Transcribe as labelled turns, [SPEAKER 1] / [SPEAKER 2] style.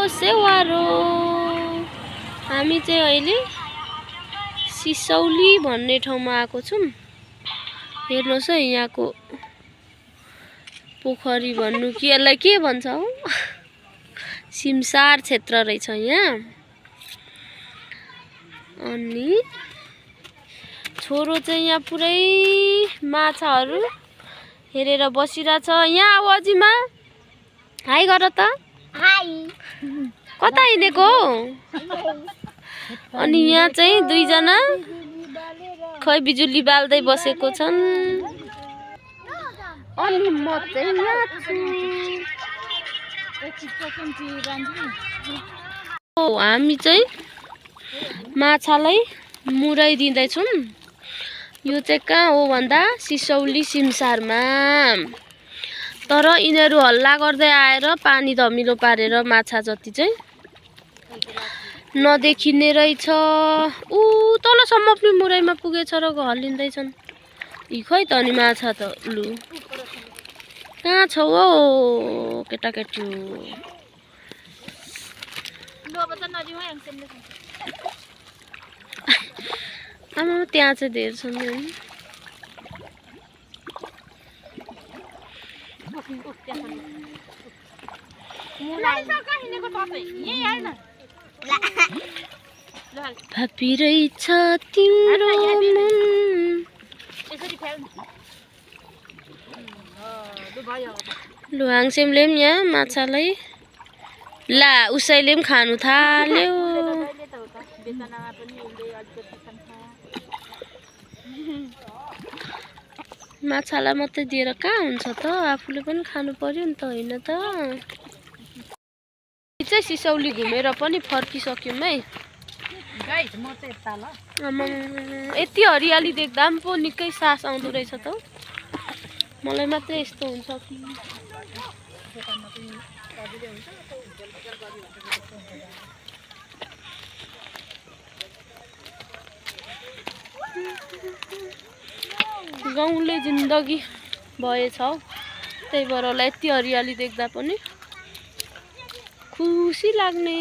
[SPEAKER 1] सेवारो। हामी चाहिँ अहिले सिसौली भन्ने ठाउँमा आएको छौं। हेर्नुस् है यहाँको पोखरी भन्नु कि यसलाई के भन्छ हौ, सिमसार क्षेत्र रहेछ यहाँ। अनि छोरो चाहिँ यहाँ पुरै माछाहरू हेरेर बसिरहेछ। यहाँ आवाजीमा हाई गर त।
[SPEAKER 2] हाई।
[SPEAKER 1] कता हिँडेको? अनि यहाँ चाहिँ दुईजना खै बिजुली बाल्दै बसेको छन्। अनि म चाहिँ यहाँ छु। हामी चाहिँ माछालाई मुराइ दिँदैछौँ। यो चाहिँ कहाँ हो भन्दा सिसौली सिमसारमा। तर यिनीहरू हल्ला गर्दै आएर पानी धमिलो पारेर माछा जति चाहिँ नदेखिने रहेछ। ऊ तलसम्म पनि मुराइमा पुगेछ र हल्लिँदैछन्। यी खै त अनि माछा त लु कहाँ छौ हौ केटाकेटी? आमा त्यहाँ चाहिँ धेर छन् नि। भापी रहेछ तिम्रो मन। लु हाङसेमले पनि यहाँ माछालाई ला उसैले पनि खानु थाल्यो। माछालाई मात्रै दिएर कहाँ हुन्छ त, आफूले पनि खानु पर्यो नि त, होइन त? चाहिँ सिसौली घुमेर पनि फर्किसक्यौँ है। यति हरियाली देख्दा पनि पो निकै सास आउँदो रहेछ त। मलाई मात्रै यस्तो हुन्छ कि? गाउँले जिन्दगी भएछ हौ, त्यही भएर होला यति हरियाली देख्दा पनि खुसी लाग्ने।